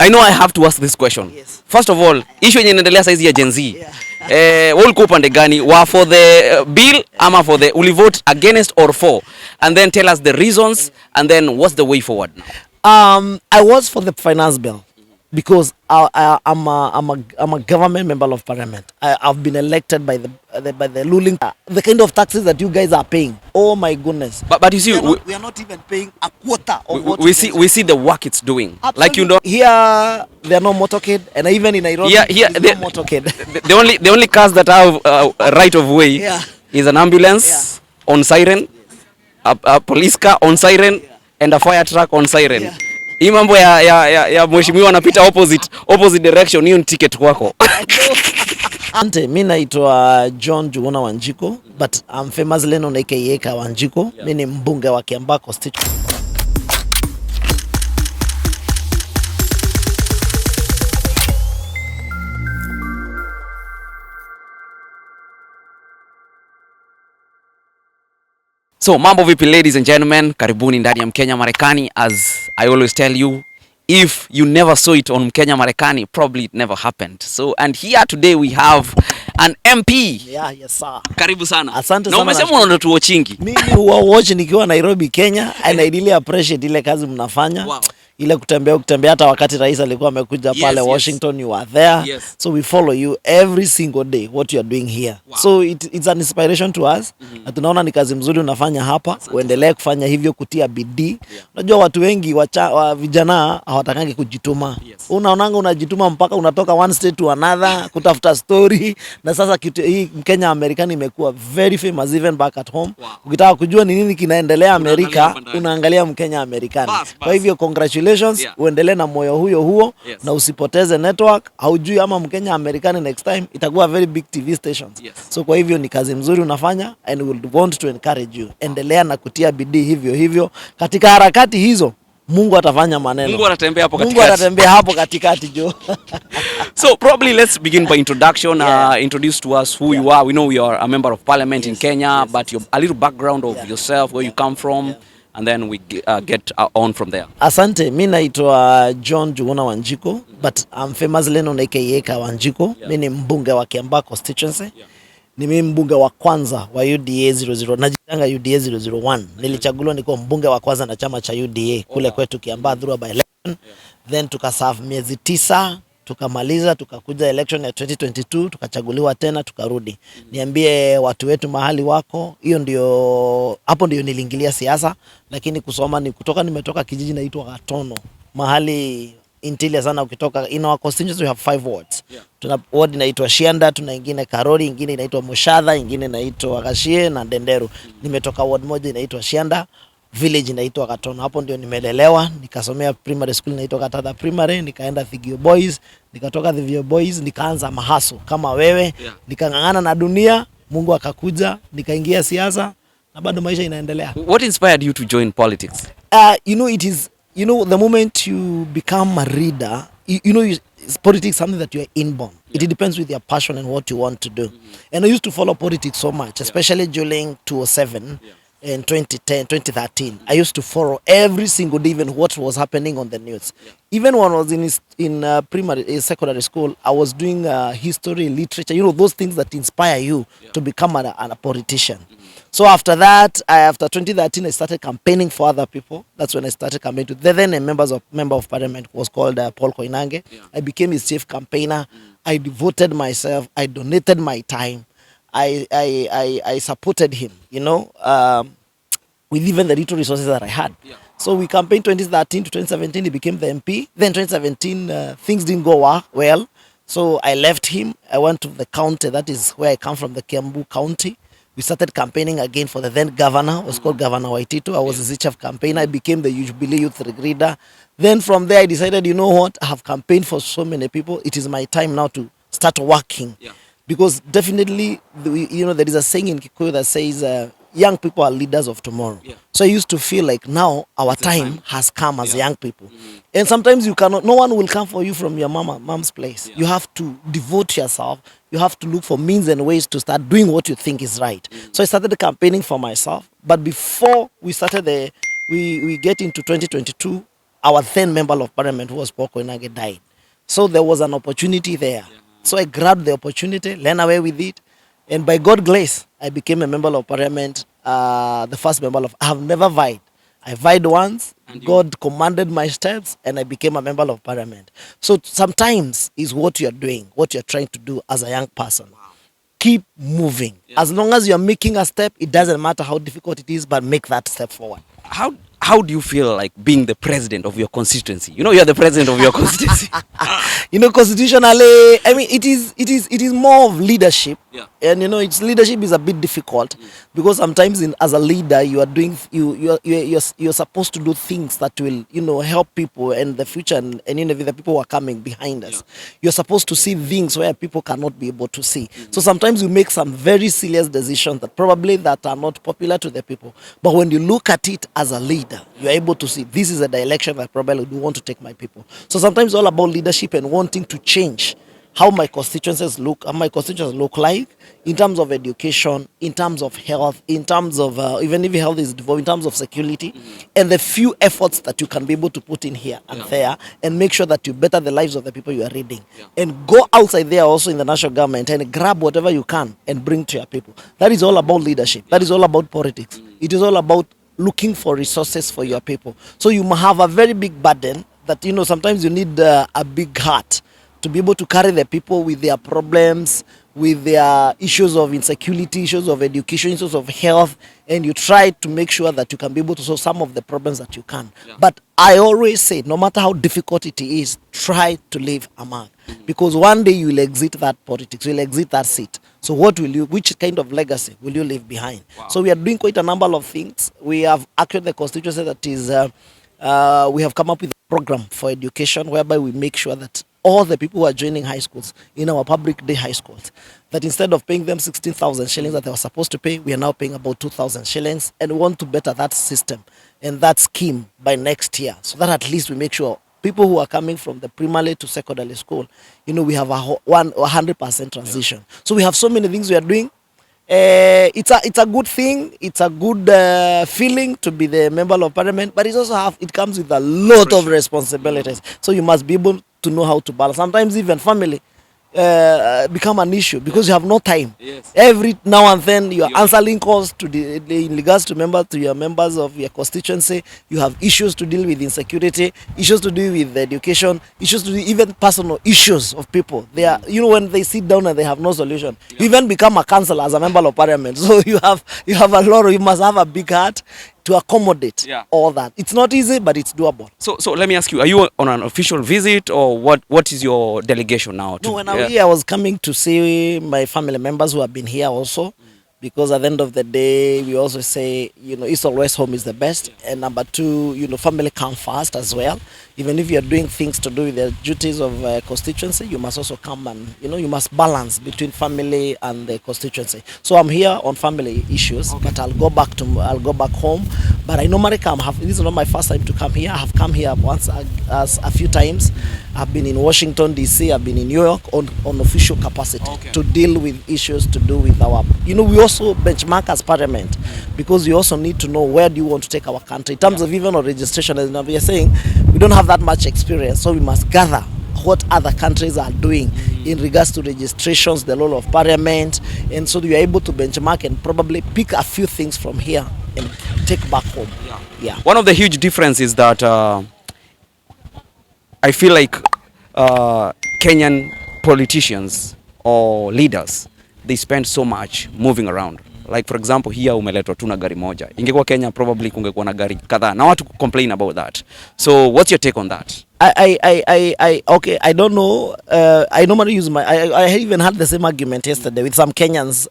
I know I have to ask this question. Yes. First of all, issue yenye inaendelea saizi ya Gen Z. We'll go upande gani? Wa for the bill ama for the will vote against or for? And then tell us the reasons and then what's the way forward now? I was for the finance bill because I'm a government member of parliament. I've been elected by the ruling. The kind of taxes that you guys are paying, oh my goodness. But you see, we are not even paying a quarter of what we see the work it's doing. Absolutely. Like, you know, here there are no motorcade, and even in Nairobi here no motorcade. The only cars that have a right of way is an ambulance on siren, a police car on siren, and a fire truck on siren. Hii mambo ya mheshimiwa anapita opposite direction, hiyo ni ticket kwako. Ante, mimi naitwa John Njuguna Wanjiku, but I'm famously known aka KAWANJIKU. Mimi ni mbunge wa Kiambaa constituency. So, mambo vipi ladies and gentlemen, karibuni ndani ya Mkenya Marekani. As I always tell you, if you never saw it on Mkenya Marekani, probably it never happened. So, and here today we have an MP. Yeah, yes sir. Karibu sana. Asante sana. Na umesema unaona tu watchingi. Mimi huwa watch nikiwa Nairobi, Kenya, and I really appreciate ile kazi mnafanya. Wow. Ile kutembea hata wakati rais alikuwa amekuja pale Washington, you are there. Yes. So we follow you every single day what you are doing here. Wow. So it's an inspiration to us. Na tunaona ni kazi mzuri unafanya hapa. Uendelee kufanya hivyo, kutia bidii. Unajua watu wengi vijana hawatakangi kujituma. Yes. Unaonanga unajituma mpaka unatoka one state to another kutafuta story. Na sasa hii Mkenya Amerikani imekuwa very famous even back at home. Wow. Ukitaka kujua ni nini kinaendelea Amerika, unaangalia Mkenya Amerikani. Kwa hivyo congratulations. Uendelee na moyo huo. Yes. Na usipoteze network. Haujui ama Mkenya Amerikani next time itakuwa very big TV stations. Yes. So kwa hivyo ni kazi mzuri unafanya, and we want to encourage you. Endelea na kutia bidii hivyo. Katika harakati hizo Mungu atafanya maneno. Mungu anatembea hapo katikati. Mungu anatembea hapo katikati jo. So probably let's begin by introduction. Introduce to us who you are. We know you are a member of parliament in Kenya, but a little background of yourself, where you come from. And then we get on from there. Asante, mimi naitwa John Njuguna Wanjiku, but I'm famously known aka KAWANJIKU. Mimi ni mbunge wa Kiambaa constituency. Ni mimi mbunge wa kwanza wa UDA 00. Najitanga UDA 001. Nilichaguliwa niko mbunge wa kwanza na chama cha UDA kule kwetu Kiambaa through by election. Then tukaserve miezi 9, tukamaliza, tukakuja election ya 2022, tukachaguliwa tena, tukarudi. Niambie watu wetu mahali wako, hapo ndio niliingilia siasa, lakini kusoma nimetoka kijiji naitwa Gatono. Mahali intilia sana ukitoka, in our constituency we have 5 wards. Tuna ward inaitwa Shianda, tuna ingine Karori, ingine inaitwa Mushadha, ingine inaitwa Gashie na Denderu. Nimetoka ward moja inaitwa Shianda, village inaitwa Gatono. Hapo ndio nimelelewa, nikasomea primary school inaitwa Katadha Primary, nikaenda Thigio Boys, nikatoka Thigio Boys nikaanza mahaso kama wewe, nikangangana na dunia, Mungu akakuja, nikaingia siasa na bado maisha inaendelea. What inspired you to join politics? The moment you become a reader, politics is something that you are inborn. It depends with your passion and what you want to do. And I used to follow politics so much, especially during 2007 and 2013. I used to follow every single day, even what was happening on the news. Even when I was in secondary school, I was doing history, literature, those things that inspire you to become a politician. So after that, after 2013, I started campaigning for other people. That's when I started campaigning to the then member of parliament was called Paul Koinange. I became his chief campaigner. I devoted myself. I donated my time. I supported him, with even the little resources that I had. So we campaigned 2013 to 2017. He became the MP. Then 2017, things didn't go well. So I left him. I went to the county. That is where I come from, the Kiambaa county. We started campaigning again for the then governor. It was called Governor Waititu. I was his chief campaigner. I became the Jubilee Youth Leader. Then from there, I decided, you know what? I have campaigned for so many people. It is my time now to start working. Because definitely, there is a saying in Kikuyu that says, young people are leaders of tomorrow. So I used to feel like now our time has come as young people. And sometimes no one will come for you from your mom's place. You have to devote yourself. You have to look for means and ways to start doing what you think is right. So I started campaigning for myself. But before we started we get into 2022, our then member of parliament, who was Paul Koinange, died. So there was an opportunity there. So I grabbed the opportunity, ran away with it, and by God's grace, I became a member of parliament, the first member of. I have never vied. I vied once, God commanded my steps, and I became a member of parliament. So sometimes is what you're doing, what you're trying to do as a young person. Keep moving. As long as you're making a step, it doesn't matter how difficult it is, but make that step forward. How do you feel like being the president of your constituency? You know, you're the president of your constituency. You know, constitutionally, I mean, it is more of leadership. Yeah. And you know, its leadership is a bit difficult because sometimes as a leader, you are doing you're supposed to do things that will, you know, help people and the future, and you know, the people who are coming behind us. You're supposed to see things where people cannot be able to see. So sometimes you make some very serious decisions that probably that are not popular to the people. But when you look at it as a leader, you're able to see this is a direction that probably do want to take my people. So sometimes it's all about leadership and wanting to change how my constituencies look, like in terms of education, in terms of health, in terms of even if health is devolved, in terms of security, and the few efforts that you can be able to put in here and there, and make sure that you better the lives of the people you are leading, and go outside there also in the national government and grab whatever you can and bring to your people. That is all about leadership. That is all about politics. It is all about looking for resources for your people. So you have a very big burden that, you know, sometimes you need a big heart to be able to carry the people with their problems, with their issues of insecurity, issues of education, issues of health, and you try to make sure that you can be able to solve some of the problems that you can. But I always say, no matter how difficult it is, try to leave a mark. Because one day you will exit that politics, you will exit that seat. So which kind of legacy will you leave behind? So we are doing quite a number of things. We have actually the constituency that is, we have come up with a program for education whereby we make sure that all the people who are joining high schools, in our public day high schools, that instead of paying them 16,000 shillings that they were supposed to pay, we are now paying about 2,000 shillings, and we want to better that system and that scheme by next year, so that at least we make sure people who are coming from the primary to secondary school, you know, we have a 100% transition. So we have so many things we are doing. It's a good thing. It's a good feeling to be the member of parliament, but it comes with a lot of responsibilities. So you must be able to know how to balance. Sometimes even family become an issue because you have no time. Every now and then you are answering calls to in regards to your members of your constituency. You have issues to deal with, insecurity, issues to deal with education, issues to do even personal issues of people. They are, you know, when they sit down and they have no solution. You even become a councillor as a member of parliament. So you have a lot. You must have a big heart to accommodate all that. It's not easy, but it's doable. So let me ask you, are you on an official visit, or what is your delegation now? No, when I was coming to see my family members who have been here also, because at the end of the day, we also say, you know, East or West home is the best. And number two, you know, family come first as well. Even if you're doing things to do with the duties of constituency, you must also come and, you know, you must balance between family and the constituency. So I'm here on family issues, but I'll go back home. But I normally come. This is not my first time to come here. I have come here once a few times. I've been in Washington, D.C. I've been in New York on official capacity to deal with issues to do with our, you know, we also benchmark as parliament because we also need to know where do you want to take our country in terms of even our registration. As we are saying, we don't have that much experience, so we must gather what other countries are doing in regards to registrations, the role of parliament, and so we are able to benchmark and probably pick a few things from here and take back home. One of the huge differences is that I feel like Kenyan politicians or leaders, they spend so much moving around. Like for example, here umeletwa tu na gari moja. Ingekuwa Kenya probably kungekuwa na gari kadhaa. Na watu complain about that. So what's your take on that? Okay, I don't know. I normally use I even had the same argument yesterday with some Kenyans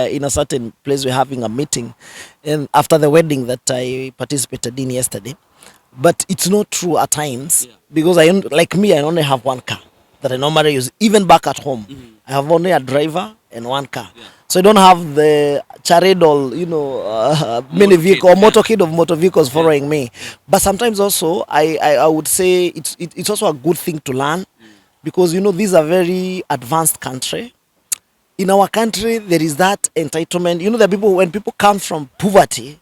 in a certain place. We're having a meeting, and after the wedding that I participated in yesterday. But it's not true at times because I only have one car that I normally use. Even back at home, I have only a driver and one car. So I don't have the charadol, you know, mini vehicle or motorcade of motor vehicles following me. But sometimes also, I would say it's also a good thing to learn because, you know, these are very advanced country. In our country, there is that entitlement. You know, when people come from poverty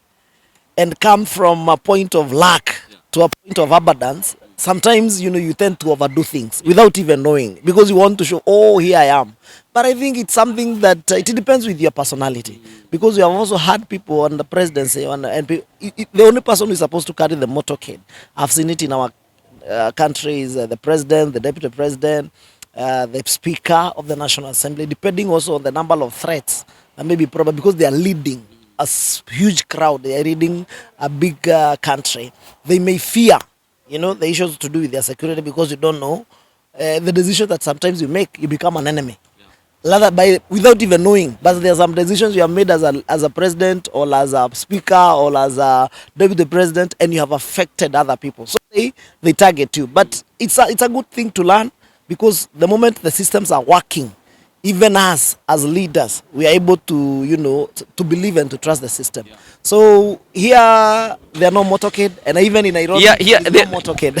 and come from a point of lack to a point of abundance, sometimes, you tend to overdo things without even knowing, because you want to show, oh, here I am. But I think it's something that it depends with your personality, because we have also had people on the presidency, the only person who is supposed to carry the motorcade, I've seen it in our country, is the president, the deputy president, the speaker of the National Assembly, depending also on the number of threats, and maybe probably because they are leading a huge crowd, they are leading a big country, they may fear, the issues to do with their security, because you don't know the decision that sometimes you make, you become an enemy. Without even knowing, but there are some decisions you have made as a president, or as a speaker, or as a deputy president, and you have affected other people. So they target you. But it's a good thing to learn, because the moment the systems are working, even us as leaders, we are able to to believe and to trust the system. Yeah. So here there are no motorcade, and even in Nairobi, no motorcade.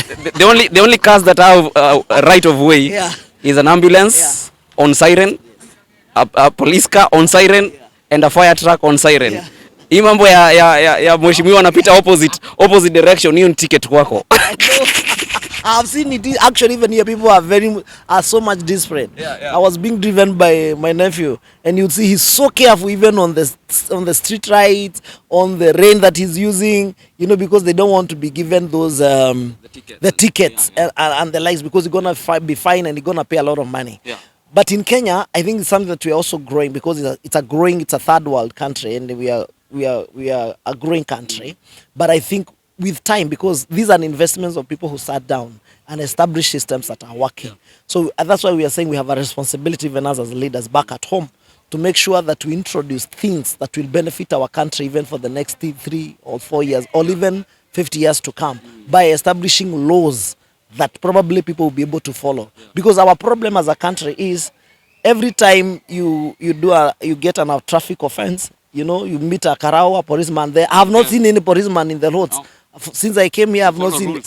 The only cars that have right of way is an ambulance on siren, a police car on siren, and a fire truck on siren. Hii mambo ya mheshimiwa anapita opposite direction, hiyo ni ticket kwako. I've seen it actually. Even here, people are so much desperate. I was being driven by my nephew, and you'd see he's so careful even on the street rides, on the rain that he's using, because they don't want to be given those the tickets and the likes, because you're gonna be fined and you're gonna pay a lot of money. But in Kenya, I think it's something that we are also growing, because it's a third world country, and we are a growing country. But I think with time, because these are investments of people who sat down and established systems that are working. So that's why we are saying we have a responsibility, even as leaders back at home, to make sure that we introduce things that will benefit our country even for the next 3 or 4 years, or even 50 years to come, by establishing laws that probably people will be able to follow. Because our problem as a country is, every time you get a traffic offense, you meet a karao, a policeman there. I have not seen any policeman in the roads. No. Since I came here, I've not seen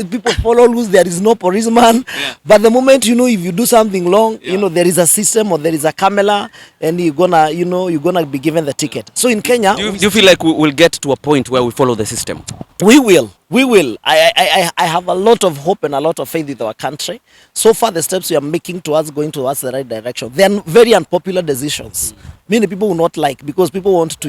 people follow rules. There is no policeman. But the moment if you do something wrong, there is a system, or there is a camera, and you're gonna be given the ticket. So in Kenya, do you feel like we will get to a point where we follow the system? We will. I have a lot of hope and a lot of faith with our country. So far, the steps we are making going towards the right direction. They are very unpopular decisions. Many people will not like, because people want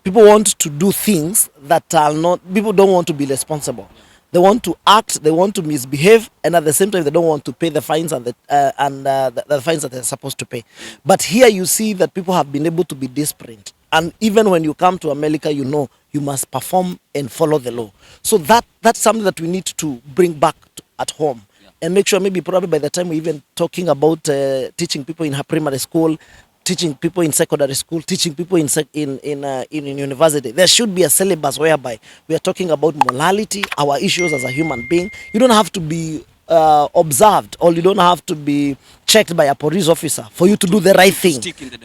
people want to do things that are not. People don't want to be responsible. They want to act. They want to misbehave, and at the same time, they don't want to pay the fines and the fines that they're supposed to pay. But here, you see that people have been able to be disciplined. And even when you come to America, you must perform and follow the law. So that's something that we need to bring back at home, and make sure, maybe probably by the time we're even talking about teaching people in primary school, teaching people in secondary school, teaching people in university, there should be a syllabus whereby we are talking about morality, our issues as a human being. You don't have to be observed, or you don't have to be checked by a police officer for you to do the right thing,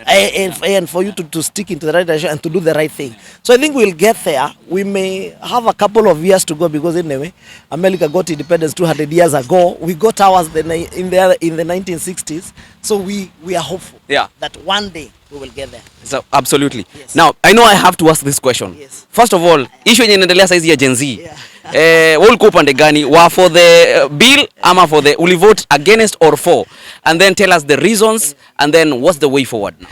and for you to stick into the right direction and to do the right thing. So I think we'll get there. We may have a couple of years to go, because anyway, America got independence 200 years ago. We got ours in the 1960s. So we are hopeful that one day we will get there. So absolutely. Yes. Now I know I have to ask this question. Yes. First of all, issue yenye inaendelea saizi ya Gen Z. Ulikuwa upande gani? Wa for the bill ama for the will vote against or for? And then tell us the reasons, and then what's the way forward now?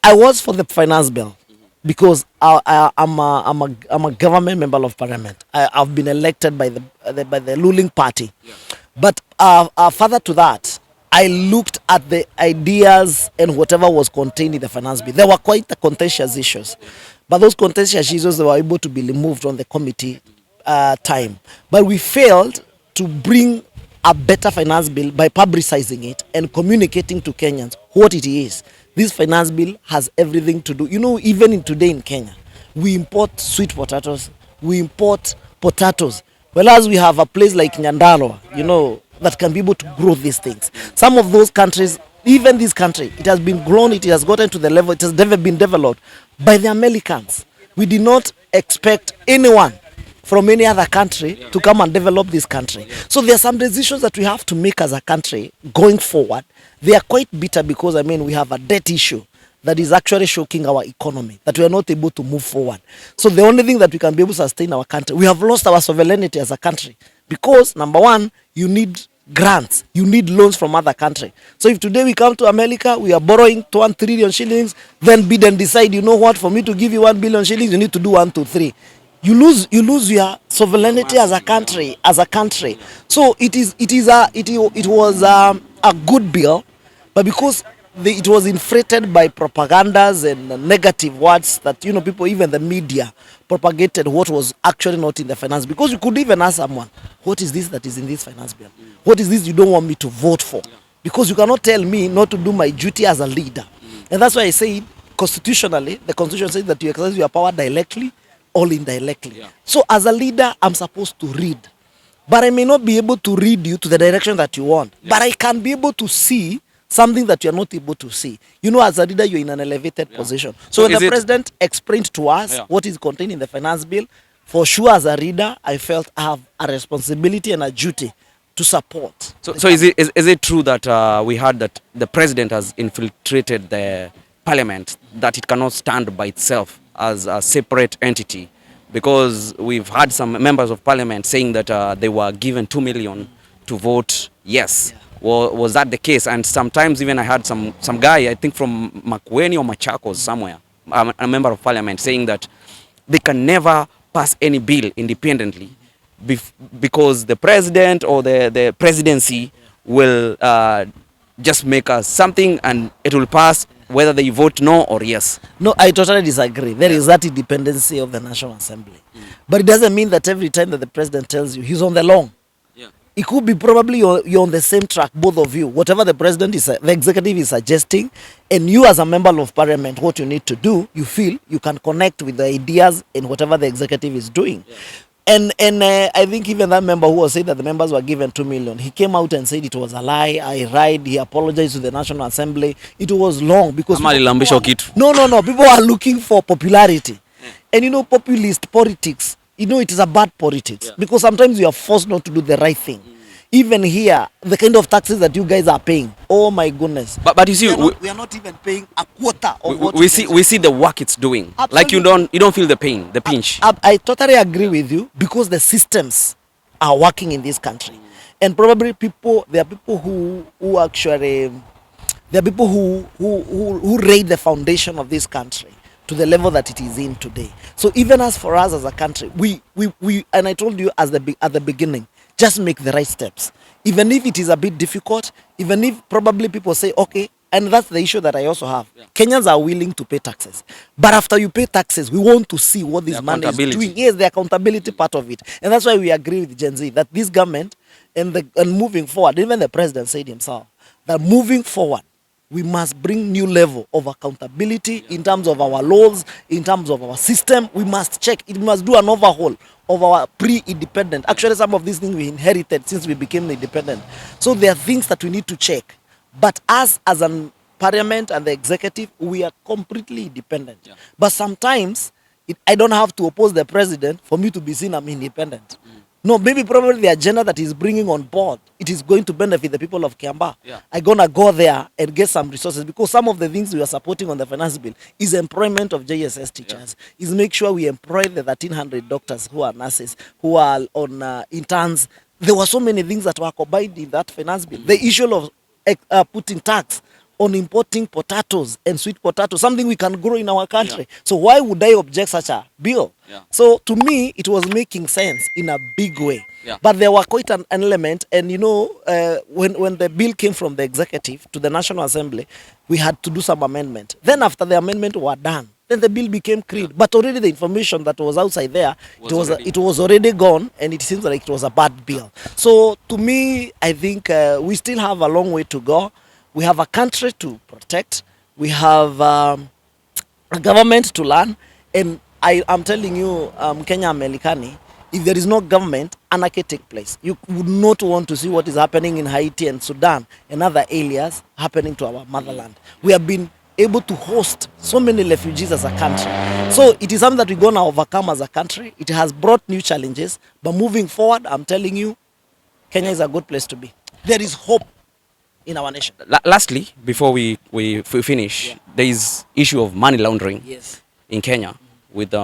I was for the finance bill, because I'm a government member of parliament. I've been elected by the ruling party. But further to that, I looked at the ideas and whatever was contained in the finance bill. There were quite the contentious issues, but those contentious issues were able to be removed on the committee time. But we failed to bring a better finance bill by publicizing it and communicating to Kenyans what it is. This finance bill has everything to do. Even today in Kenya, we import sweet potatoes, we import potatoes. Whereas we have a place like Nyandarua, that can be able to grow these things. Some of those countries, even this country, it has been grown, it has gotten to the level, it has never been developed by the Americans. We did not expect anyone from any other country to come and develop this country. So there are some decisions that we have to make as a country going forward. They are quite bitter, because we have a debt issue. that is actually shocking our economy, that we are not able to move forward. So the only thing that we can be able to sustain our country, we have lost our sovereignty as a country. Because, number one, you need grants, you need loans from other country. So if today we come to America, we are borrowing 1 trillion shillings, then bid and decide, you know what, for me to give you 1 billion shillings, you need to do 1, 2, 3. You lose your sovereignty as a country, So it was a good bill, but because it was inflated by propagandas and negative words that, you know, people, even the media, propagated what was actually not in the finance. Because you could even ask someone, what is this that is in this finance bill? What is this you don't want me to vote for? Because you cannot tell me not to do my duty as a leader. And that's why I say, constitutionally, the constitution says that you exercise your power directly or indirectly. So as a leader, I'm supposed to read. But I may not be able to read you to the direction that you want. But I can be able to see something that you are not able to see. You know, as a leader, you're in an elevated position. So when the president explained to us what is contained in the finance bill, for sure, as a reader, I felt I have a responsibility and a duty to support. So is it true that we heard that the president has infiltrated the parliament, that it cannot stand by itself as a separate entity? Because we've had some members of parliament saying that they were given 2 million to vote yes. Was that the case? And sometimes even I had some guy, I think from Makueni or Machakos somewhere, a member of parliament, saying that they can never pass any bill independently because the president or the presidency will just make something and it will pass whether they vote no or yes. No, I totally disagree. There is that independency of the National Assembly. But it doesn't mean that every time that the president tells you he's on the lawn. It could be probably you're on the same track, both of you. Whatever the president the executive is suggesting, and you as a member of parliament, what you need to do, you feel you can connect with the ideas in whatever the executive is doing. And I think even that member who was saying that the members were given 2 million, he came out and said it was a lie. I lied. He apologized to the National Assembly. It was long because no. People are looking for popularity, and you know, populist politics. You know, it is a bad politics because sometimes you are forced not to do the right thing. Even here, the kind of taxes that you guys are paying, oh my goodness. But you see, we are not even paying a quarter of what we see the work it's doing. Absolutely. Like you don't feel the pain, the pinch. I totally agree with you because the systems are working in this country, and probably there are people who actually who laid the foundation of this country to the level that it is in today. So even as for us as a country, we and I told you at the beginning, just make the right steps. Even if it is a bit difficult, even if probably people say, okay, and that's the issue that I also have. Kenyans are willing to pay taxes. But after you pay taxes, we want to see what this money is doing. Yes, the accountability part of it. And that's why we agree with Gen Z that this government and moving forward, even the president said himself, that moving forward, we must bring new level of accountability in terms of our laws, in terms of our system. We must check. It must do an overhaul of our pre-independent. Actually, some of these things we inherited since we became independent. So there are things that we need to check. But us as a parliament and the executive, we are completely independent. But sometimes I don't have to oppose the president for me to be seen I'm independent. No, maybe probably the agenda that he's bringing on board, it is going to benefit the people of Kiambaa. I'm going to go there and get some resources because some of the things we are supporting on the finance bill is employment of JSS teachers, is make sure we employ the 1,300 doctors who are nurses, who are on interns. There were so many things that were combined in that finance bill. The issue of putting tax on importing potatoes and sweet potatoes, something we can grow in our country. So why would I object such a bill? So to me, it was making sense in a big way. But there were quite an element, and you know, when the bill came from the executive to the National Assembly, we had to do some amendment. Then after the amendment were done, then the bill became clean. But already the information that was outside there, it was already gone, and it seems like it was a bad bill. So to me, I think we still have a long way to go. We have a country to protect. We have a government to learn. And I'm telling you, mkenyamarekanitv, if there is no government, anarchy take place. You would not want to see what is happening in Haiti and Sudan and other areas happening to our motherland. We have been able to host so many refugees as a country. So it is something that we're going to overcome as a country. It has brought new challenges. But moving forward, I'm telling you, Kenya is a good place to be. There is hope in our nation. Lastly, before we finish, there is issue of money laundering in Kenya with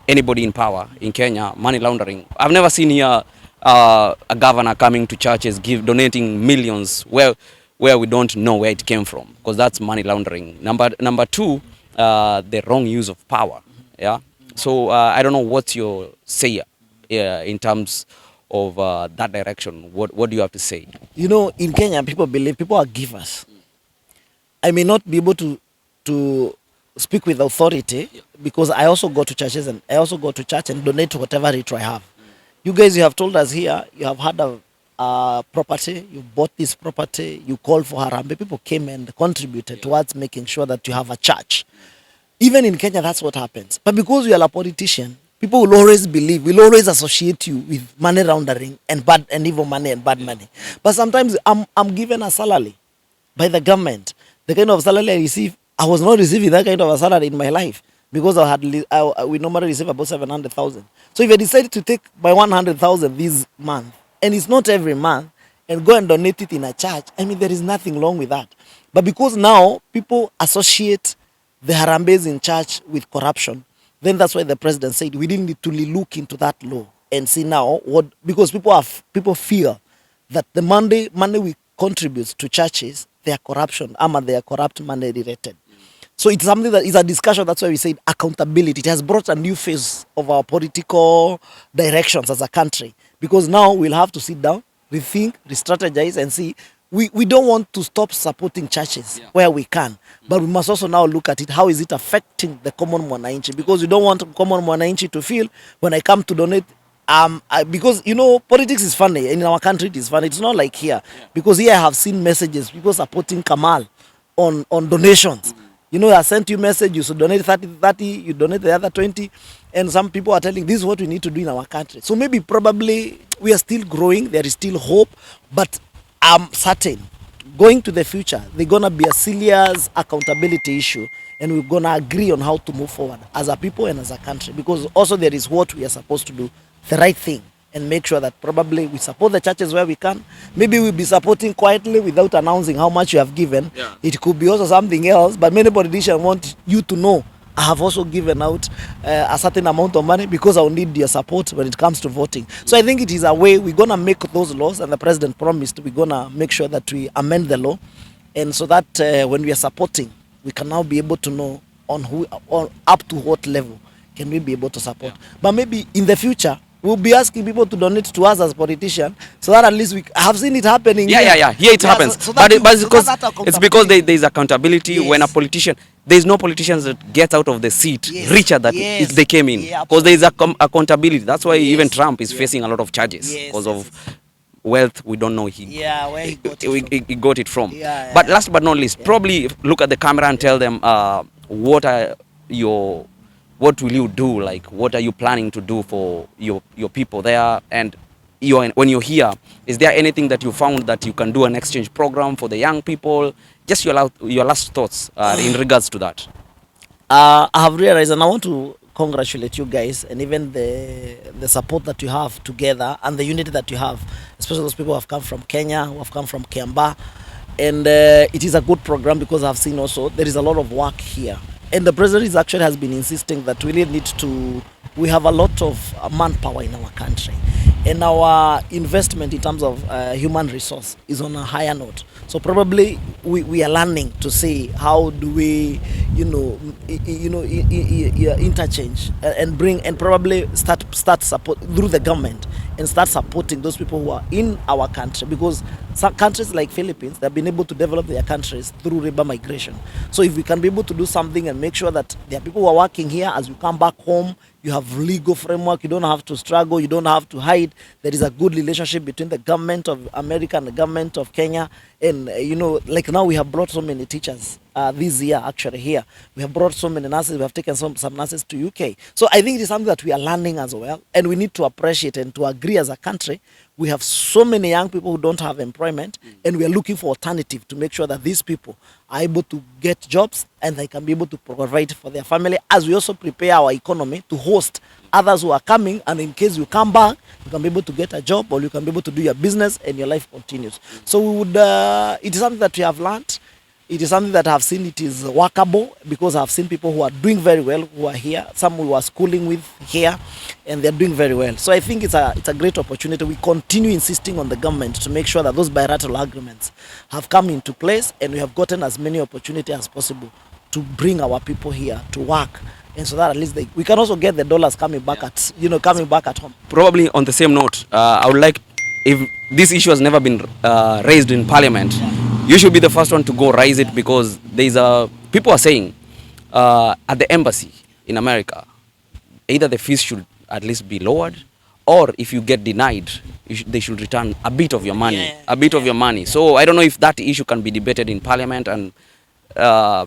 anybody in power in Kenya. Money laundering. I've never seen here a governor coming to churches donating millions where we don't know where it came from, because that's money laundering. Number two, the wrong use of power. Yeah. So I don't know what's your say in terms of that direction. What do you have to say? You know, in Kenya, people believe people are givers. I may not be able to speak with authority because I also go to churches and I also go to church and donate whatever ritual I have. You guys, you have told us here, you have had a property, you bought this property, you called for Harambee. People came and contributed towards making sure that you have a church. Even in Kenya, that's what happens. But because you are a politician, people will always believe, will always associate you with money laundering and bad and evil money and bad money. But sometimes I'm given a salary by the government. The kind of salary I receive, I was not receiving that kind of a salary in my life, because we normally receive about 700,000. So if I decide to take my 100,000 this month, and it's not every month, and go and donate it in a church, I mean, there is nothing wrong with that. But because now people associate the Harambees in church with corruption, then that's why the president said we didn't need to look into that law and see now what, because people fear that the money we contribute to churches, they are corruption, they are corrupt money related. So it's something that is a discussion. That's why we said accountability. It has brought a new phase of our political directions as a country, because now we'll have to sit down, rethink, re-strategize, and see. We don't want to stop supporting churches where we can, but we must also now look at it. How is it affecting the common mwananchi? Because we don't want common mwananchi to feel when I come to donate. Because, you know, politics is funny. In our country, it is funny. It's not like here. Because here I have seen messages, people supporting Kamal on donations. You know, I sent you a message, you should donate 30, you donate the other 20. And some people are telling, this is what we need to do in our country. So maybe probably we are still growing. There is still hope. But I'm certain, going to the future, there's going to be a serious accountability issue. And we're going to agree on how to move forward as a people and as a country. Because also there is what we are supposed to do, the right thing, and make sure that probably we support the churches where we can. Maybe we'll be supporting quietly without announcing how much you have given. It could be also something else, but many politicians want you to know, I have also given out a certain amount of money because I will need your support when it comes to voting. So I think it is a way we're going to make those laws, and the president promised we're going to make sure that we amend the law, and so that when we are supporting, we can now be able to know on up to what level can we be able to support. But maybe in the future, we'll be asking people to donate to us as politicians, so that at least we have seen it happening. Here it happens. But it's because there is accountability. When a politician, there is no politicians that get out of the seat richer than they came in, because there is accountability. That's why even Trump is facing a lot of charges because of wealth we don't know where he got it from. But last but not least, probably look at the camera and tell them what will you do? Like, what are you planning to do for your people there? And when you're here, is there anything that you found that you can do an exchange program for the young people? Just your last thoughts in regards to that. I have realized, and I want to congratulate you guys, and even the support that you have together and the unity that you have, especially those people who have come from Kenya, who have come from Kiambaa. And it is a good program, because I've seen also there is a lot of work here. And the president actually has been insisting that we really need to, we have a lot of manpower in our country. And our investment in terms of human resource is on a higher note. So probably we are learning to see how do we, interchange and bring, and probably start support through the government, and start supporting those people who are in our country, because some countries like Philippines, they've been able to develop their countries through labor migration. So if we can be able to do something and make sure that there are people who are working here, as you come back home, you have legal framework, you don't have to struggle, you don't have to hide. There is a good relationship between the government of America and the government of Kenya. And like now we have brought so many teachers this year actually here. We have brought so many nurses, we have taken some nurses to UK. So I think it is something that we are learning as well, and we need to appreciate and to agree as a country. We have so many young people who don't have employment, and we are looking for alternative to make sure that these people are able to get jobs and they can be able to provide for their family, as we also prepare our economy to host others who are coming, and in case you come back, you can be able to get a job, or you can be able to do your business and your life continues. So we would, it is something that we have learned. It is something that I have seen it is workable, because I have seen people who are doing very well, who are here, some who are schooling with here, and they're doing very well. So I think it's a great opportunity. We continue insisting on the government to make sure that those bilateral agreements have come into place, and we have gotten as many opportunities as possible to bring our people here to work, and so that at least we can also get the dollars coming back at, coming back at home. Probably on the same note, I would like, if this issue has never been raised in Parliament, you should be the first one to go raise it, because people are saying at the embassy in America, either the fees should at least be lowered, or if you get denied, they should return a bit of your money, of your money. So I don't know if that issue can be debated in Parliament, and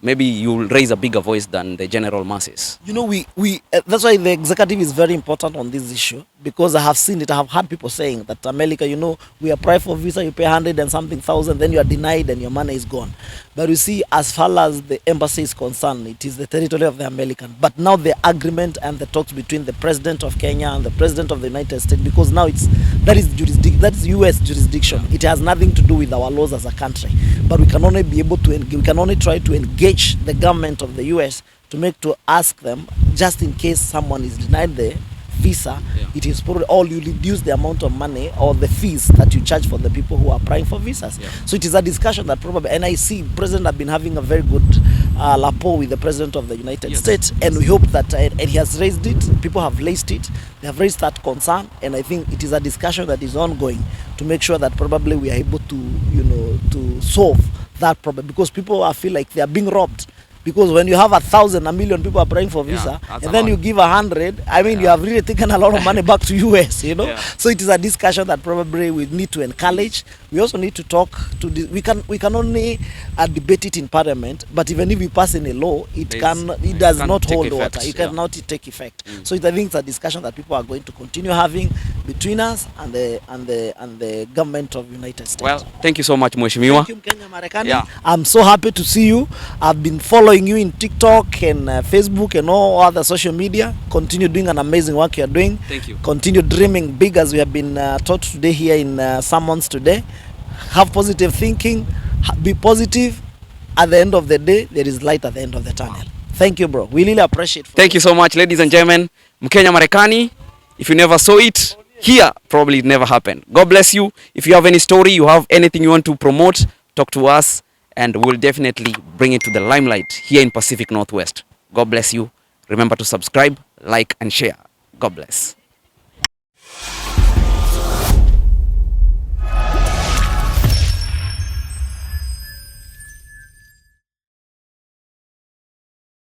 maybe you'll raise a bigger voice than the general masses. That's why the executive is very important on this issue, because I have seen it. I have heard people saying that America, we apply for visa, you pay 100 and something thousand, then you are denied and your money is gone. But you see, as far as the embassy is concerned, it is the territory of the American. But now the agreement and the talks between the president of Kenya and the president of the United States, because now that is US jurisdiction. It has nothing to do with our laws as a country. But we can only try to engage the government of the US to ask them, just in case someone is denied the visa, it is probably all you reduce the amount of money or the fees that you charge for the people who are applying for visas. So it is a discussion that probably, and I see President have been having a very good rapport with the President of the United States, and we hope that and he has raised it, people have raised it, they have raised that concern, and I think it is a discussion that is ongoing to make sure that probably we are able to, to solve that problem, because people feel like they are being robbed. Because when you have 1,000, 1 million people applying for visa, and then you give 100, I mean, you have really taken a lot of money back to US, So it is a discussion that probably we need to encourage. We also need to talk to we can only debate it in Parliament, but even if we pass in a law, it does not hold water. It cannot take effect. So I think it's a discussion that people are going to continue having between us and the government of United States. Well, thank you so much, Mheshimiwa. Thank you, Mkenyamarekanitv. I'm so happy to see you. I've been following you in TikTok and Facebook and all other social media. Continue doing an amazing work you're doing. Thank you. Continue dreaming big, as we have been taught today here in sermons today. Have positive thinking. Be positive. At the end of the day, there is light at the end of the tunnel. Thank you, bro. We really appreciate it. Thank you so much, ladies and gentlemen. Mkenyamarekanitv. If you never saw it here, probably it never happened. God bless you. If you have any story, you have anything you want to promote, talk to us, and we'll definitely bring it to the limelight here in Pacific Northwest. God bless you. Remember to subscribe, like, and share. God bless.